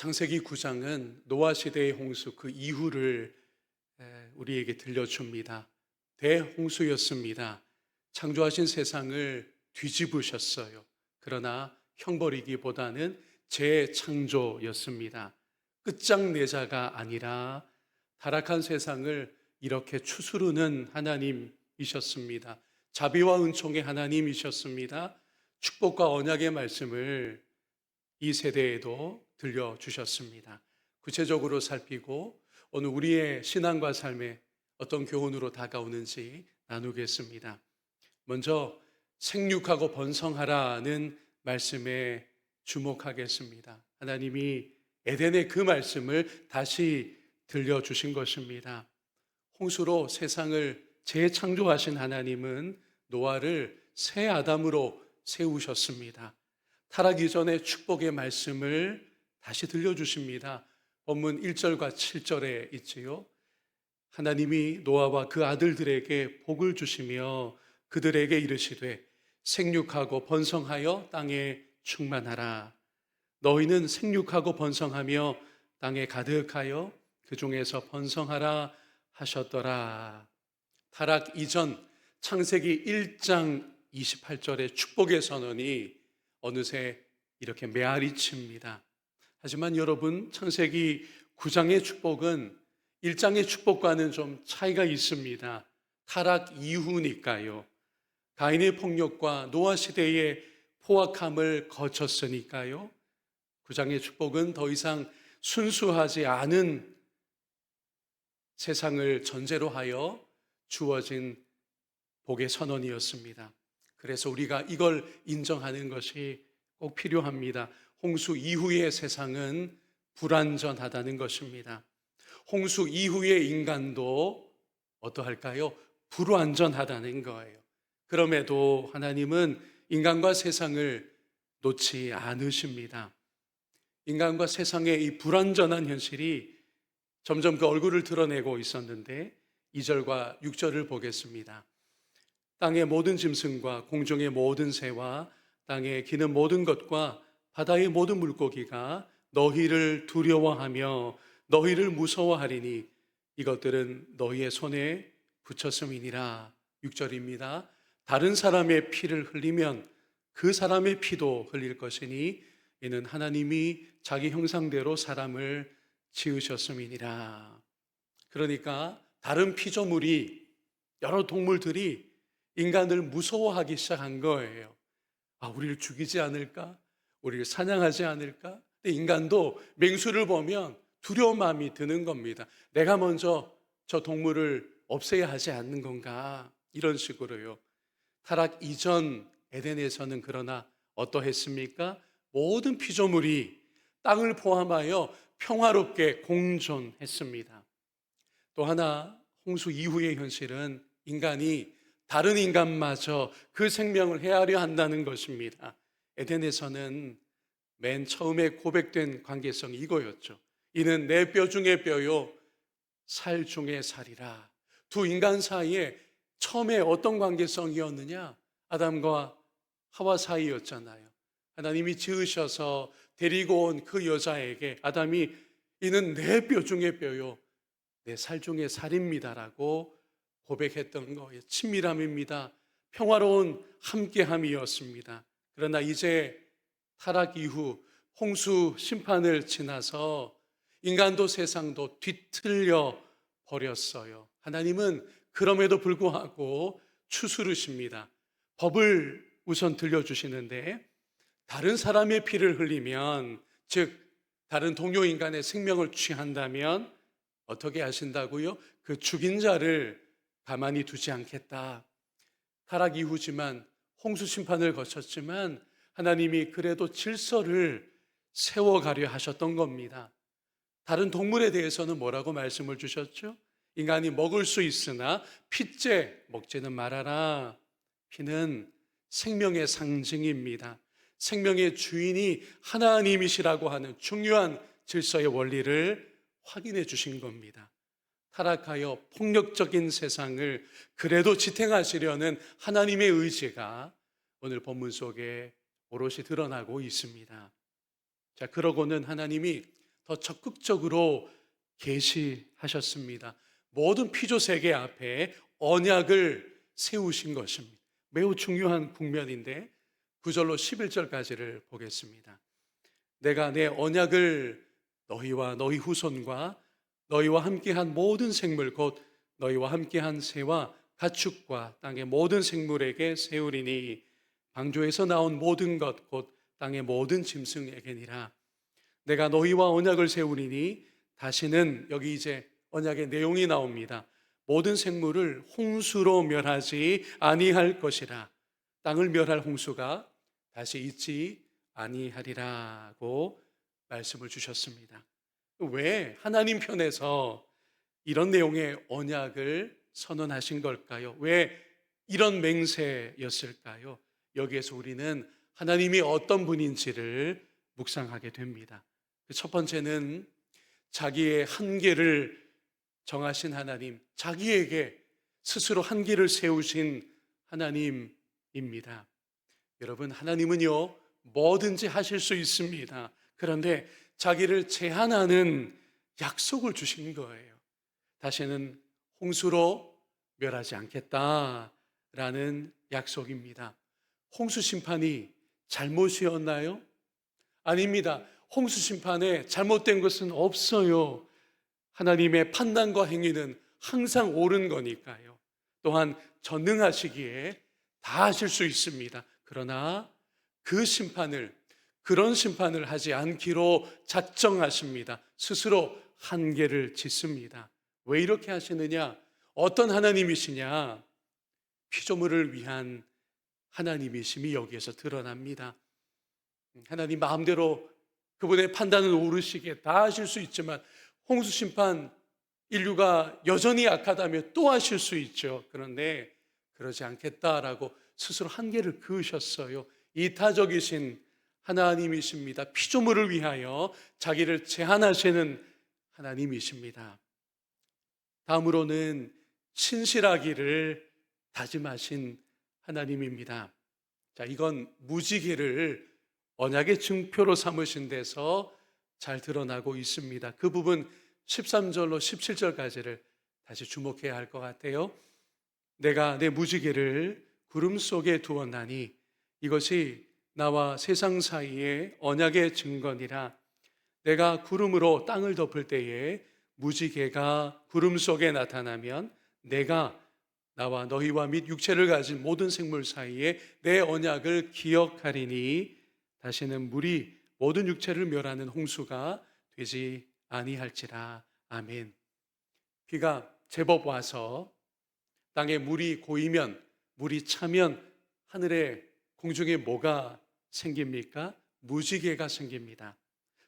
창세기 9장은 노아 시대의 홍수 그 이후를 우리에게 들려줍니다. 대홍수였습니다. 창조하신 세상을 뒤집으셨어요. 그러나 형벌이기보다는 재창조였습니다. 끝장내자가 아니라 타락한 세상을 이렇게 추스르는 하나님이셨습니다. 자비와 은총의 하나님이셨습니다. 축복과 언약의 말씀을 이 세대에도 들려주셨습니다. 구체적으로 살피고 오늘 우리의 신앙과 삶에 어떤 교훈으로 다가오는지 나누겠습니다. 먼저 생육하고 번성하라는 말씀에 주목하겠습니다. 하나님이 에덴의 그 말씀을 다시 들려주신 것입니다. 홍수로 세상을 재창조하신 하나님은 노아를 새 아담으로 세우셨습니다. 타락 이전의 축복의 말씀을 다시 들려주십니다. 본문 1절과 7절에 있지요. 하나님이 노아와 그 아들들에게 복을 주시며 그들에게 이르시되 생육하고 번성하여 땅에 충만하라. 너희는 생육하고 번성하며 땅에 가득하여 그 중에서 번성하라 하셨더라. 타락 이전 창세기 1장 28절의 축복의 선언이 어느새 이렇게 메아리 칩니다. 하지만 여러분, 창세기 9장의 축복은 1장의 축복과는 좀 차이가 있습니다. 타락 이후니까요. 가인의 폭력과 노아 시대의 포악함을 거쳤으니까요. 9장의 축복은 더 이상 순수하지 않은 세상을 전제로 하여 주어진 복의 선언이었습니다. 그래서 우리가 이걸 인정하는 것이 꼭 필요합니다. 홍수 이후의 세상은 불완전하다는 것입니다. 홍수 이후의 인간도 어떠할까요? 불완전하다는 거예요. 그럼에도 하나님은 인간과 세상을 놓지 않으십니다. 인간과 세상의 이 불완전한 현실이 점점 그 얼굴을 드러내고 있었는데 2절과 6절을 보겠습니다. 땅의 모든 짐승과 공중의 모든 새와 땅에 기는 모든 것과 바다의 모든 물고기가 너희를 두려워하며 너희를 무서워하리니 이것들은 너희의 손에 붙였음이니라. 6절입니다. 다른 사람의 피를 흘리면 그 사람의 피도 흘릴 것이니 이는 하나님이 자기 형상대로 사람을 지으셨음이니라. 그러니까 다른 피조물이, 여러 동물들이 인간을 무서워하기 시작한 거예요. 우리를 죽이지 않을까? 우리를 사냥하지 않을까? 근데 인간도 맹수를 보면 두려운 마음이 드는 겁니다. 내가 먼저 저 동물을 없애야 하지 않는 건가? 이런 식으로요. 타락 이전 에덴에서는 그러나 어떠했습니까? 모든 피조물이 땅을 포함하여 평화롭게 공존했습니다. 또 하나 홍수 이후의 현실은 인간이 다른 인간마저 그 생명을 해하려 한다는 것입니다. 에덴에서는 맨 처음에 고백된 관계성이 이거였죠. 이는 내 뼈 중에 뼈요 살 중에 살이라. 두 인간 사이에 처음에 어떤 관계성이었느냐? 아담과 하와 사이였잖아요. 하나님이 지으셔서 데리고 온 그 여자에게 아담이 이는 내 뼈 중에 뼈요 내 살 중에 살입니다라고 고백했던 거예요. 친밀함입니다. 평화로운 함께함이었습니다. 그러나 이제 타락 이후 홍수 심판을 지나서 인간도 세상도 뒤틀려 버렸어요. 하나님은 그럼에도 불구하고 추스르십니다. 법을 우선 들려주시는데 다른 사람의 피를 흘리면, 즉 다른 동료 인간의 생명을 취한다면 어떻게 하신다고요? 그 죽인 자를 가만히 두지 않겠다. 타락 이후지만 홍수 심판을 거쳤지만 하나님이 그래도 질서를 세워가려 하셨던 겁니다. 다른 동물에 대해서는 뭐라고 말씀을 주셨죠? 인간이 먹을 수 있으나 피째 먹지는 말아라. 피는 생명의 상징입니다. 생명의 주인이 하나님이시라고 하는 중요한 질서의 원리를 확인해 주신 겁니다. 타락하여 폭력적인 세상을 그래도 지탱하시려는 하나님의 의지가 오늘 본문 속에 오롯이 드러나고 있습니다. 자, 그러고는 하나님이 더 적극적으로 계시하셨습니다. 모든 피조 세계 앞에 언약을 세우신 것입니다. 매우 중요한 국면인데 9절로 11절까지를 보겠습니다. 내가 내 언약을 너희와 너희 후손과 너희와 함께한 모든 생물 곧 너희와 함께한 새와 가축과 땅의 모든 생물에게 세우리니 방주에서 나온 모든 것 곧 땅의 모든 짐승에게니라. 내가 너희와 언약을 세우리니 다시는 여기 이제 언약의 내용이 나옵니다. 모든 생물을 홍수로 멸하지 아니할 것이라. 땅을 멸할 홍수가 다시 있지 아니하리라고 말씀을 주셨습니다. 왜 하나님 편에서 이런 내용의 언약을 선언하신 걸까요? 왜 이런 맹세였을까요? 여기에서 우리는 하나님이 어떤 분인지를 묵상하게 됩니다. 첫 번째는 자기의 한계를 정하신 하나님, 자기에게 스스로 한계를 세우신 하나님입니다. 여러분, 하나님은요, 뭐든지 하실 수 있습니다. 그런데 자기를 제한하는 약속을 주신 거예요. 다시는 홍수로 멸하지 않겠다라는 약속입니다. 홍수 심판이 잘못이었나요? 아닙니다. 홍수 심판에 잘못된 것은 없어요. 하나님의 판단과 행위는 항상 옳은 거니까요. 또한 전능하시기에 다 하실 수 있습니다. 그러나 그런 심판을 하지 않기로 작정하십니다. 스스로 한계를 짓습니다. 왜 이렇게 하시느냐? 어떤 하나님이시냐? 피조물을 위한 하나님이심이 여기에서 드러납니다. 하나님 마음대로 그분의 판단은 오르시게 다 하실 수 있지만 홍수 심판, 인류가 여전히 약하다면 또 하실 수 있죠. 그런데 그러지 않겠다라고 스스로 한계를 그으셨어요. 이타적이신 하나님이십니다. 피조물을 위하여 자기를 제한하시는 하나님이십니다. 다음으로는 신실하기를 다짐하신 하나님입니다. 자, 이건 무지개를 언약의 증표로 삼으신 데서 잘 드러나고 있습니다. 그 부분 13절로 17절까지를 다시 주목해야 할 것 같아요. 내가 내 무지개를 구름 속에 두었나니 이것이 나와 세상 사이의 언약의 증거니라. 내가 구름으로 땅을 덮을 때에 무지개가 구름 속에 나타나면 내가 나와 너희와 및 육체를 가진 모든 생물 사이에 내 언약을 기억하리니 다시는 물이 모든 육체를 멸하는 홍수가 되지 아니할지라. 아멘. 비가 제법 와서 땅에 물이 고이면, 물이 차면 하늘에 공중에 뭐가 생깁니까? 무지개가 생깁니다.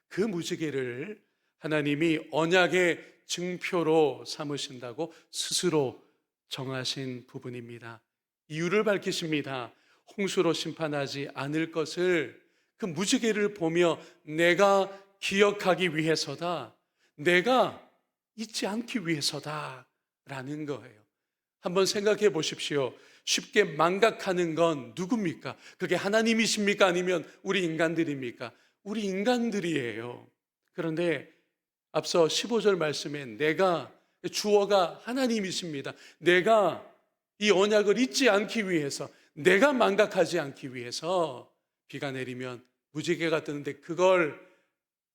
그 무지개를 하나님이 언약의 증표로 삼으신다고 스스로 정하신 부분입니다. 이유를 밝히십니다. 홍수로 심판하지 않을 것을 그 무지개를 보며 내가 기억하기 위해서다. 내가 잊지 않기 위해서다. 라는 거예요. 한번 생각해 보십시오. 쉽게 망각하는 건 누굽니까? 그게 하나님이십니까? 아니면 우리 인간들입니까? 우리 인간들이에요. 그런데 앞서 15절 말씀에 내가, 주어가 하나님이십니다. 내가 이 언약을 잊지 않기 위해서, 내가 망각하지 않기 위해서 비가 내리면 무지개가 뜨는데 그걸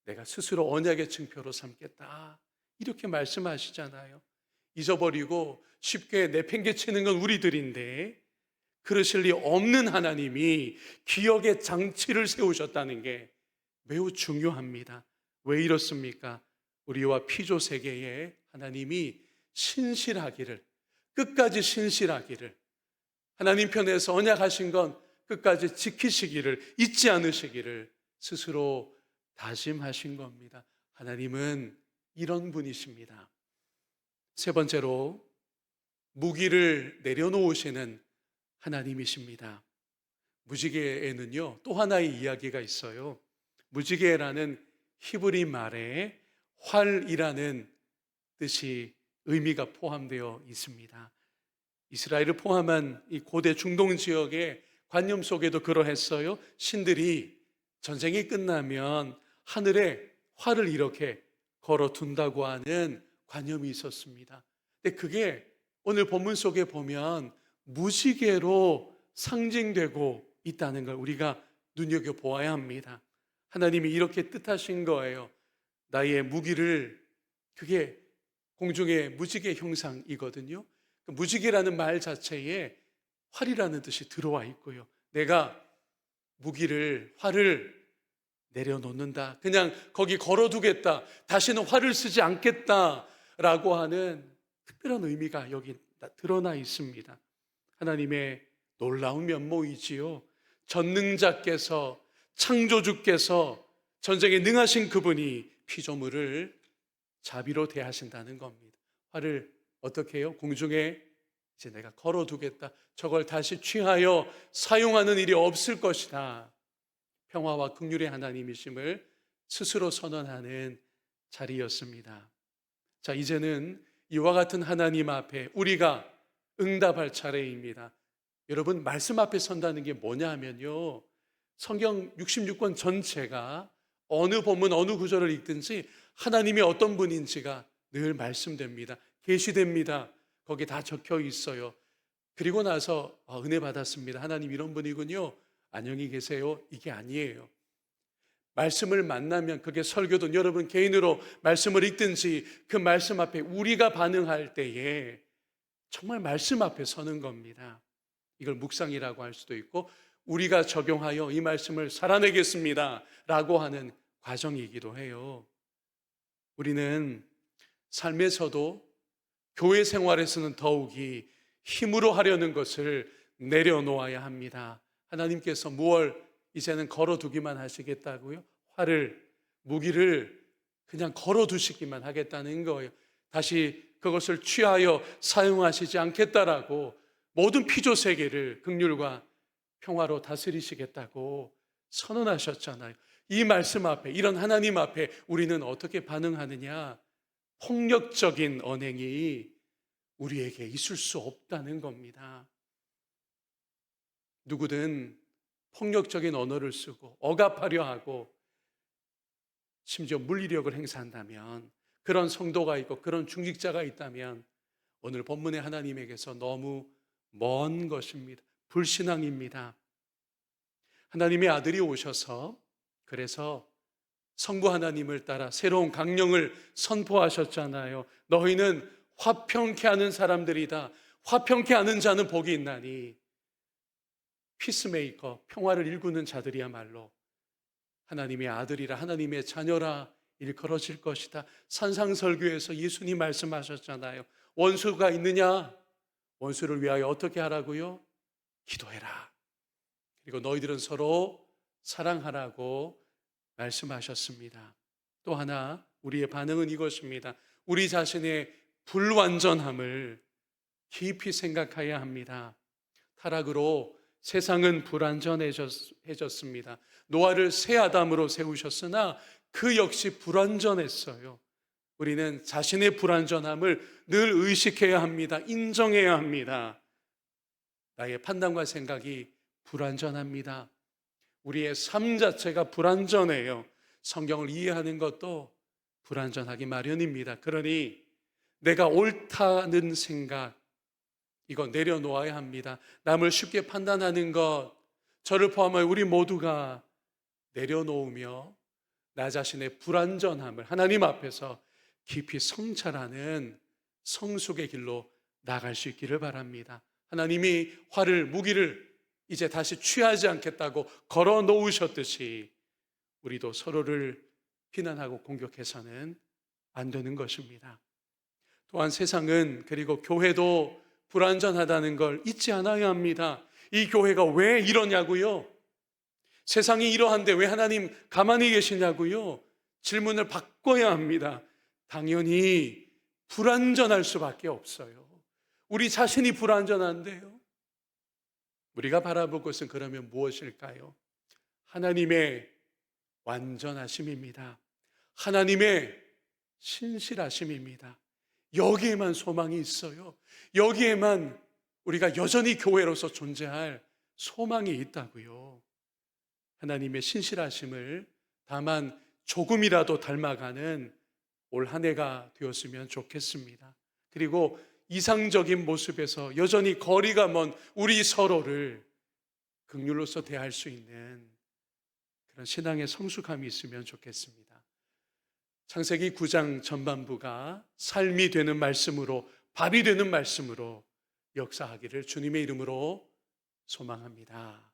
내가 스스로 언약의 증표로 삼겠다. 이렇게 말씀하시잖아요. 잊어버리고 쉽게 내팽개치는 건 우리들인데 그러실 리 없는 하나님이 기억의 장치를 세우셨다는 게 매우 중요합니다. 왜 이렇습니까? 우리와 피조 세계에 하나님이 신실하기를, 끝까지 신실하기를, 하나님 편에서 언약하신 건 끝까지 지키시기를, 잊지 않으시기를 스스로 다짐하신 겁니다. 하나님은 이런 분이십니다. 세 번째로 무기를 내려놓으시는 하나님이십니다. 무지개에는요 또 하나의 이야기가 있어요. 무지개라는 히브리 말에 활이라는 뜻이 의미가 포함되어 있습니다. 이스라엘을 포함한 이 고대 중동 지역의 관념 속에도 그러했어요. 신들이 전쟁이 끝나면 하늘에 활을 이렇게 걸어둔다고 하는 관념이 있었습니다. 근데 그게 오늘 본문 속에 보면 무지개로 상징되고 있다는 걸 우리가 눈여겨보아야 합니다. 하나님이 이렇게 뜻하신 거예요. 나의 무기를, 그게 공중의 무지개 형상이거든요. 무지개라는 말 자체에 활이라는 뜻이 들어와 있고요. 내가 무기를, 활을 내려놓는다. 그냥 거기 걸어두겠다. 다시는 활을 쓰지 않겠다라고 하는 특별한 의미가 여기 드러나 있습니다. 하나님의 놀라운 면모이지요. 전능자께서, 창조주께서, 전쟁에 능하신 그분이 피조물을 자비로 대하신다는 겁니다. 활을 어떻게 해요? 공중에 이제 내가 걸어두겠다. 저걸 다시 취하여 사용하는 일이 없을 것이다. 평화와 긍휼의 하나님이심을 스스로 선언하는 자리였습니다. 자, 이제는 이와 같은 하나님 앞에 우리가 응답할 차례입니다. 여러분, 말씀 앞에 선다는 게 뭐냐 하면요, 성경 66권 전체가 어느 본문 어느 구절을 읽든지 하나님이 어떤 분인지가 늘 말씀됩니다. 계시됩니다. 거기 다 적혀 있어요. 그리고 나서 은혜 받았습니다. 하나님 이런 분이군요. 안녕히 계세요. 이게 아니에요. 말씀을 만나면, 그게 설교든 여러분 개인으로 말씀을 읽든지 그 말씀 앞에 우리가 반응할 때에 정말 말씀 앞에 서는 겁니다. 이걸 묵상이라고 할 수도 있고, 우리가 적용하여 이 말씀을 살아내겠습니다 라고 하는 과정이기도 해요. 우리는 삶에서도, 교회 생활에서는 더욱이 힘으로 하려는 것을 내려놓아야 합니다. 하나님께서 무얼 이제는 걸어두기만 하시겠다고요? 활을, 무기를 그냥 걸어두시기만 하겠다는 거예요. 다시 그것을 취하여 사용하시지 않겠다라고 모든 피조 세계를 긍휼과 평화로 다스리시겠다고 선언하셨잖아요. 이 말씀 앞에, 이런 하나님 앞에 우리는 어떻게 반응하느냐? 폭력적인 언행이 우리에게 있을 수 없다는 겁니다. 누구든 폭력적인 언어를 쓰고 억압하려 하고 심지어 물리력을 행사한다면, 그런 성도가 있고 그런 중직자가 있다면 오늘 본문의 하나님에게서 너무 먼 것입니다. 불신앙입니다. 하나님의 아들이 오셔서, 그래서 성부 하나님을 따라 새로운 강령을 선포하셨잖아요. 너희는 화평케 하는 사람들이다. 화평케 하는 자는 복이 있나니, 피스메이커, 평화를 일구는 자들이야말로 하나님의 아들이라, 하나님의 자녀라 일컬어질 것이다. 산상설교에서 예수님 말씀하셨잖아요. 원수가 있느냐? 원수를 위하여 어떻게 하라고요? 기도해라. 그리고 너희들은 서로 사랑하라고 말씀하셨습니다. 또 하나 우리의 반응은 이것입니다. 우리 자신의 불완전함을 깊이 생각해야 합니다. 타락으로 세상은 불완전해졌습니다. 노아를 새 아담으로 세우셨으나 그 역시 불완전했어요. 우리는 자신의 불완전함을 늘 의식해야 합니다. 인정해야 합니다. 나의 판단과 생각이 불완전합니다. 우리의 삶 자체가 불완전해요. 성경을 이해하는 것도 불완전하기 마련입니다. 그러니 내가 옳다는 생각, 이거 내려놓아야 합니다. 남을 쉽게 판단하는 것, 저를 포함하여 우리 모두가 내려놓으며 나 자신의 불완전함을 하나님 앞에서 깊이 성찰하는 성숙의 길로 나갈 수 있기를 바랍니다. 하나님이 활을, 무기를 이제 다시 취하지 않겠다고 걸어 놓으셨듯이 우리도 서로를 비난하고 공격해서는 안 되는 것입니다. 또한 세상은, 그리고 교회도 불완전하다는 걸 잊지 않아야 합니다. 이 교회가 왜 이러냐고요? 세상이 이러한데 왜 하나님 가만히 계시냐고요? 질문을 바꿔야 합니다. 당연히 불완전할 수밖에 없어요. 우리 자신이 불완전한데요. 우리가 바라볼 것은 그러면 무엇일까요? 하나님의 완전하심입니다. 하나님의 신실하심입니다. 여기에만 소망이 있어요. 여기에만 우리가 여전히 교회로서 존재할 소망이 있다고요. 하나님의 신실하심을 다만 조금이라도 닮아가는 올 한 해가 되었으면 좋겠습니다. 그리고 이상적인 모습에서 여전히 거리가 먼 우리 서로를 긍휼로서 대할 수 있는 그런 신앙의 성숙함이 있으면 좋겠습니다. 창세기 9장 전반부가 삶이 되는 말씀으로, 밥이 되는 말씀으로 역사하기를 주님의 이름으로 소망합니다.